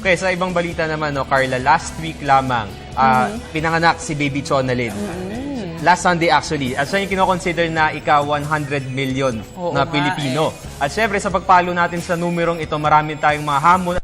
Okay, sa ibang balita naman, no, Carla, last week lamang, pinanganak si Baby Chonalyn. Last Sunday actually. At siya yung kinoconsider na ika-100 million na Pilipino. At syempre, sa pagpalo natin sa numerong ito, marami tayong mga hamon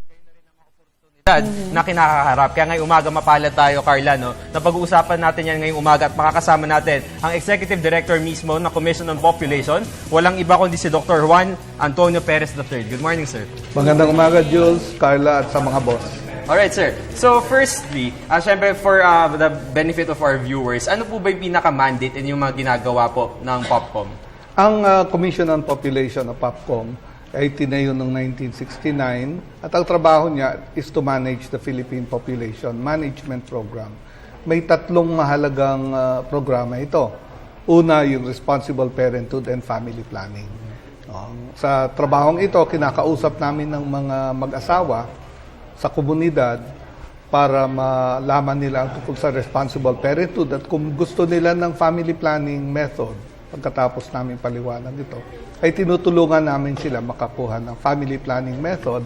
na kinakaharap. Kaya ngayong umaga mapalad tayo, Carla, no? Napag-uusapan natin yan ngayong umaga at makakasama natin ang Executive Director mismo ng Commission on Population. Walang iba kundi si Dr. Juan Antonio Perez III. Good morning, sir. Magandang umaga, Jules, Carla, at sa mga boss. Alright, sir. So, firstly, syempre for the benefit of our viewers, ano po ba yung pinaka-mandate and yung mga ginagawa po ng POPCOM? Ang Commission on Population o POPCOM ay tinayo noong 1969 at ang trabaho niya is to manage the Philippine Population Management Program. May tatlong mahalagang programa ito. Una, yung Responsible Parenthood and Family Planning. Sa trabahong ito, kinakausap namin ng mga mag-asawa sa komunidad para malaman nila ang tungkol sa responsible parenthood at kung gusto nila ng family planning method, pagkatapos namin paliwanag ito, ay tinutulungan namin sila makakuha ng family planning method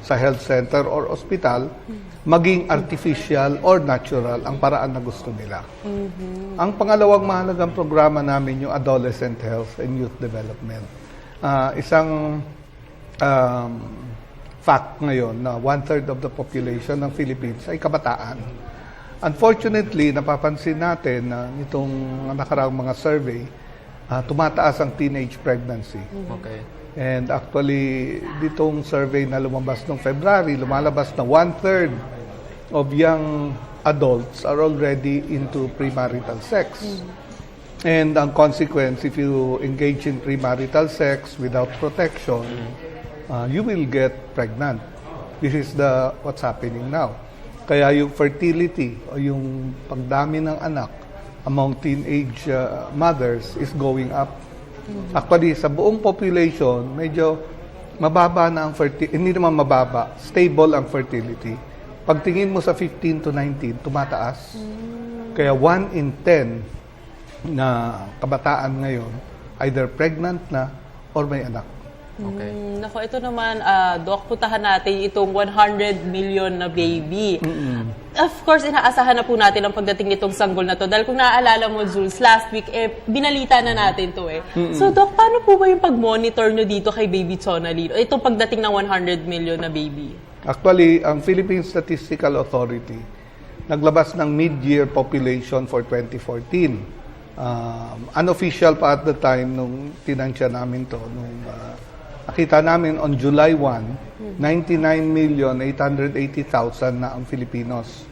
sa health center or hospital, maging artificial or natural ang paraan na gusto nila. Ang pangalawang mahalagang programa namin yung Adolescent Health and Youth Development. Isang fact ngayon na 1/3 of the population ng Philippines ay kabataan. Unfortunately, napapansin natin na nitong nakaraang mga survey, tumataas ang teenage pregnancy. Okay. And actually, ditong survey na lumabas noong February, lumalabas na 1/3 of young adults are already into premarital sex. And ang consequence, if you engage in premarital sex without protection, you will get pregnant. This is what's happening now. Kaya yung fertility o yung pagdami ng anak among teenage mothers is going up. Actually, sa buong population, medyo mababa na ang fertility. Hindi naman mababa, stable ang fertility. Pagtingin mo sa 15 to 19, tumataas. Kaya 1 in 10 na kabataan ngayon, either pregnant na or may anak. Okay. Nako, ito naman, Doc, puntahan natin itong 100 million na baby. Of course, inaasahan na po natin ang pagdating nitong sanggol na to. Dahil kung naaalala mo, Jules, last week, binalita na natin to eh. So, Doc, paano po ba yung pag-monitor nyo dito kay Baby Chonalyn? Itong pagdating ng 100 million na baby? Actually, ang Philippine Statistical Authority naglabas ng mid-year population for 2014. Unofficial pa at the time nung tinansya namin to, nakita namin on July 1, 99,880,000 na ang Filipinos.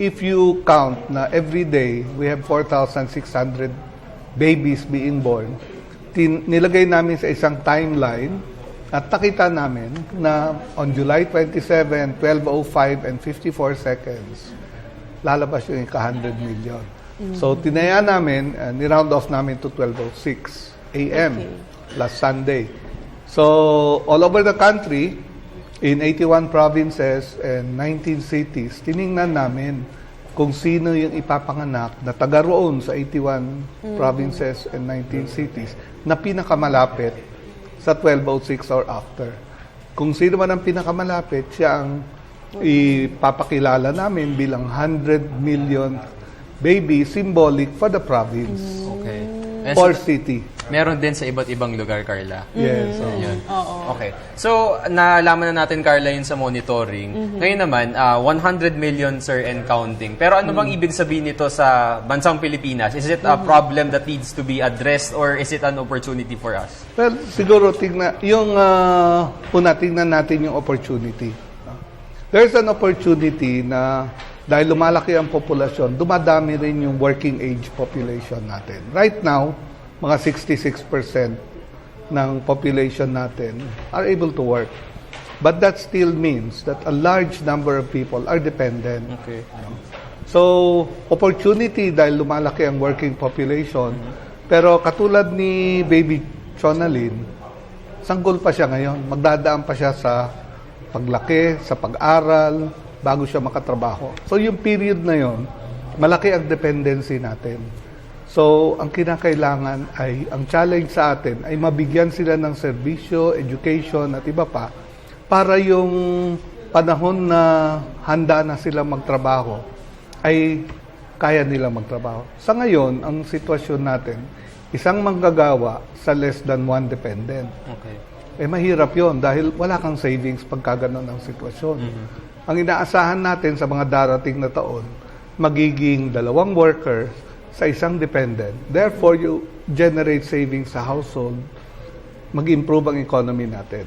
If you count na every day, we have 4,600 babies being born, nilagay namin sa isang timeline at nakita namin na on July 27, 12:05 and 54 seconds, lalabas yung 100 million. So, tinaya namin, ni-round off namin to 12:06 a.m. last Sunday. So, all over the country, in 81 provinces and 19 cities, tiningnan namin kung sino yung ipapanganak na taga roon sa 81 provinces and 19 cities na pinakamalapit sa 12:06 or after. Kung sino man ang pinakamalapit, siya ang ipapakilala namin bilang 100 million baby symbolic for the province Okay. or city. Meron din sa iba't ibang lugar, Carla. Yes. Yun. Okay. So, nalaman na natin, Carla, yun sa monitoring. Ngayon naman, 100 million, sir, and counting. Pero ano bang ibig sabihin nito sa bansang Pilipinas? Is it a problem that needs to be addressed or is it an opportunity for us? Well, siguro tingnan natin yung opportunity. There's an opportunity na dahil lumalaki ang populasyon, dumadami rin yung working age population natin. Right now, mga 66% ng population natin are able to work. But that still means that a large number of people are dependent. Okay. So, opportunity dahil lumalaki ang working population. Pero katulad ni Baby Chonalyn, sanggol pa siya ngayon. Magdadaan pa siya sa paglaki, sa pag-aral, bago siya makatrabaho. So, yung period na yon, malaki ang dependency natin. So, ang kinakailangan ay, ang challenge sa atin ay mabigyan sila ng serbisyo, education at iba pa para yung panahon na handa na sila magtrabaho, ay kaya nila magtrabaho. Sa ngayon, ang sitwasyon natin, isang manggagawa sa less than one dependent. Okay. Mahirap yon dahil wala kang savings pagka ganun ang sitwasyon. Ang inaasahan natin sa mga darating na taon, magiging 2 workers sa isang dependent. Therefore, you generate savings sa household, mag-improve ang economy natin.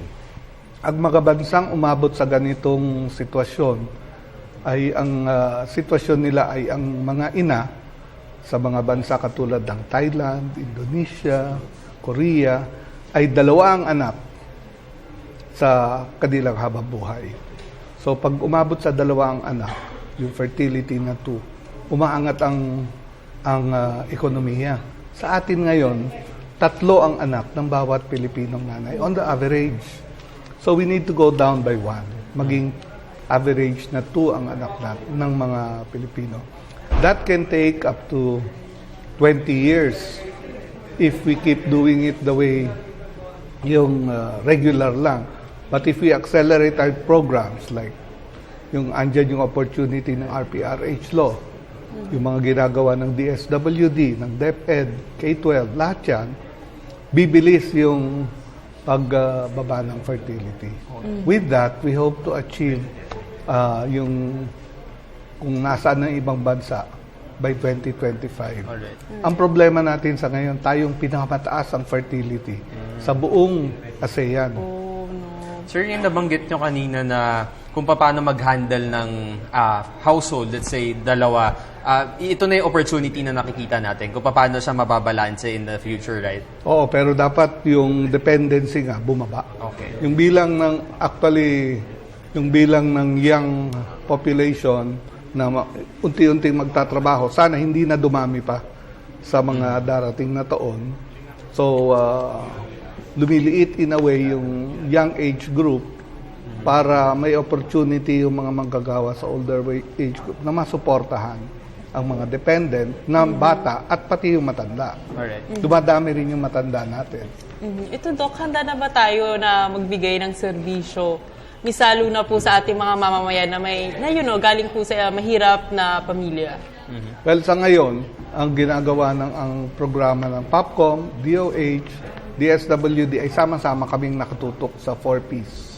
Ang mga bansang umabot sa ganitong sitwasyon, ay ang sitwasyon nila ay ang mga ina sa mga bansa katulad ng Thailand, Indonesia, Korea, ay 2 ang anak sa kanilang habang-buhay. So pag umabot sa 2 ang anak, yung fertility na 2, umaangat ang ekonomiya. Sa atin ngayon, 3 ang anak ng bawat Pilipinong nanay on the average. So we need to go down by 1, maging average na 2 ang anak ng mga Pilipino. That can take up to 20 years if we keep doing it the way yung regular lang. But if we accelerate our programs like yung andyan yung opportunity ng RPRH law, yung mga ginagawa ng DSWD, ng DepEd, K-12, lahat yan, bibilis yung pagbaba ng fertility. With that, we hope to achieve yung kung nasaan ng ibang bansa by 2025. Alright. Ang problema natin sa ngayon, tayong pinakamataas ang fertility sa buong ASEAN. Oh, no. Sir, yung nabanggit nyo kanina na kung paano mag-handle ng household, let's say, 2, ito na yung opportunity na nakikita natin kung paano siya mababalanse in the future, right? Oo, pero dapat yung dependency nga bumaba. Okay. Yung bilang yung bilang ng young population na unti-unting magtatrabaho, sana hindi na dumami pa sa mga darating na taon. So, lumiliit in a way yung young age group para may opportunity yung mga manggagawa sa older age group na masuportahan ang mga dependent na bata at pati yung matanda. Alright. Dumadami rin yung matanda natin. Ito, Doc, handa na ba tayo na magbigay ng serbisyo? Misalo na po sa ating mga mamamayan na galing po sa mahirap na pamilya. Well, sa ngayon, ang ginagawa ang programa ng POPCOM, DOH, DSWD ay sama-sama kaming nakatutok sa 4Ps.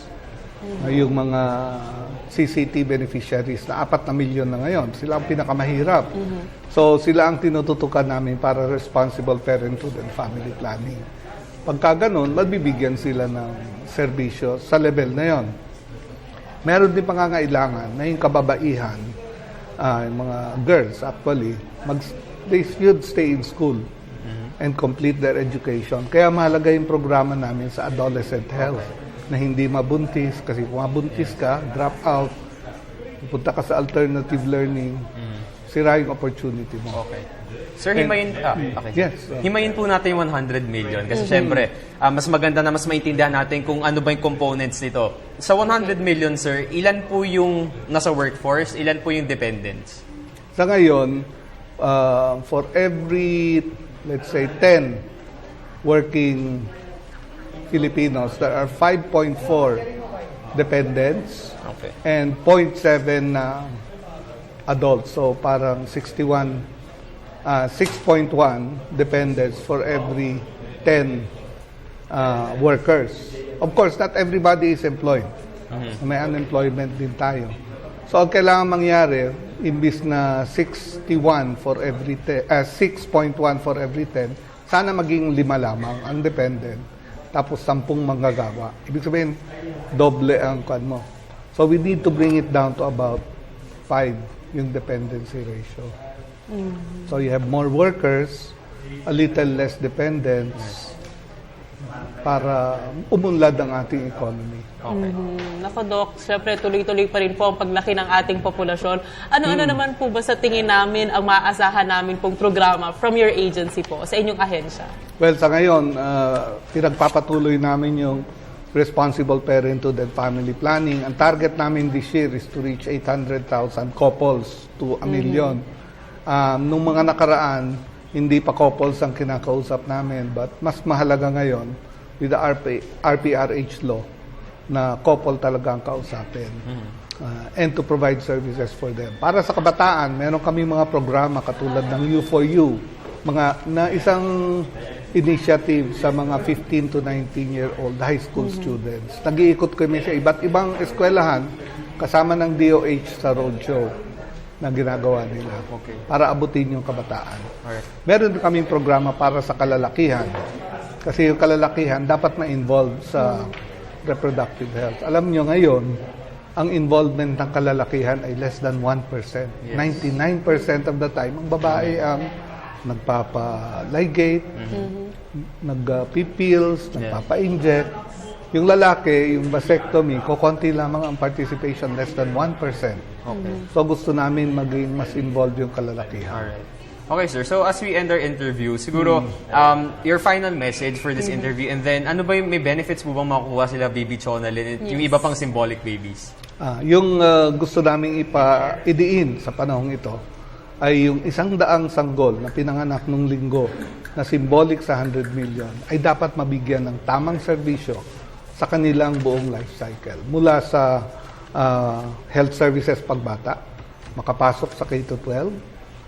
Yung mga CCT beneficiaries na 4 na milyon na ngayon, sila ang pinakamahirap. So, sila ang tinututukan namin para responsible parenthood and family planning. Pagka ganun, magbibigyan sila ng serbisyo sa level na yon. Meron din pangangailangan na yung kababaihan, yung mga girls actually, they should stay in school and complete their education. Kaya mahalaga yung programa namin sa adolescent health na hindi mabuntis, kasi kung mabuntis ka, drop out, pupunta ka sa alternative learning, sira yung opportunity mo. Okay. Sir, himayin, okay. Yes. Himayin po natin yung 100 million kasi syempre, mas maganda na mas maintindihan natin kung ano ba yung components nito. Sa 100 million, sir, ilan po yung nasa workforce, ilan po yung dependents? Sa ngayon, for every, let's say, 10 working Filipinos, there are 5.4 dependents Okay. and 0.7 na adults. So parang 6.1 dependents for every 10 workers. Of course, not everybody is employed. May unemployment din tayo. So ang kailangan mangyari, imbis na 6.1 for every 10, sana maging 5 lamang ang dependent, tapos 10 manggagawa. Ibig sabihin, doble ang kwan mo. So we need to bring it down to about 5 yung dependency ratio. So you have more workers, a little less dependents, para umunlad ang ating economy. Okay. Nako, Doc, syempre tuloy-tuloy pa rin po ang paglaki ng ating populasyon. Ano-ano naman po ba sa tingin namin ang maaasahan namin pong programa from your agency po, sa inyong ahensya? Well, sa ngayon, pinagpapatuloy namin yung responsible parenthood and family planning. Ang target namin this year is to reach 800,000 couples to 1 million. Nung mga nakaraan, hindi pa couples ang kinakausap namin, but mas mahalaga ngayon with the RPRH law na couple talaga ang kausapin. And to provide services for them. Para sa kabataan, meron kami mga programa katulad ng U4U, na isang initiative sa mga 15 to 19-year-old high school students. Nag-iikot kami sa iba't ibang eskwelahan kasama ng DOH sa roadshow na ginagawa nila para abutin yung kabataan. Alright. Meron din kaming programa para sa kalalakihan. Kasi yung kalalakihan dapat ma-involve sa reproductive health. Alam nyo ngayon, ang involvement ng kalalakihan ay less than 1%. 99% of the time, ang babae ang nagpapa-ligate, nagpa-pills, nagpapa-inject. Yung lalaki, yung vasectomy, kukonti lamang ang participation, less than 1%. So gusto namin maging mas involved yung kalalakihan. Alright. Okay, sir. So, as we end our interview, siguro, your final message for this interview, and then, ano ba yung may benefits mo bang makukuha sila, Baby Chonalyn, yung iba pang symbolic babies? Yung gusto namin idiin sa panahong ito ay yung 100 sanggol na pinanganak nung linggo na symbolic sa 100 million ay dapat mabigyan ng tamang serbisyo sa kanilang buong life cycle. Mula sa health services pagbata, makapasok sa K-12,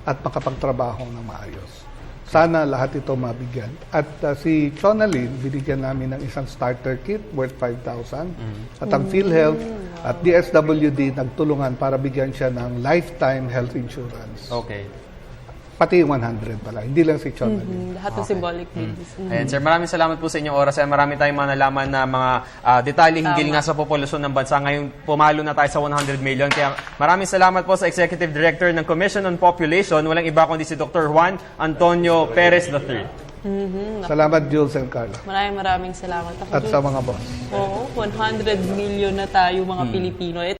at makapagtrabaho ng maayos. Sana lahat ito mabigyan. At si Chonalyn, binigyan namin ng isang starter kit worth 5,000. At ang PhilHealth at DSWD nagtulungan para bigyan siya ng lifetime health insurance. Okay. Pati 100 pala, hindi lang si Chonalyn. Lahat ng symbolic babies. Ayan, sir, maraming salamat po sa inyong oras. Marami tayong mga nalaman na mga detalye hinggil nga sa populasyon ng bansa. Ngayon, pumalo na tayo sa 100 million. Kaya maraming salamat po sa Executive Director ng Commission on Population. Walang iba kundi si Dr. Juan Antonio Perez III. Salamat, Jules and Carla. Maraming salamat. Ako At sa mga boss. Oo, 100 million na tayo mga Pilipino.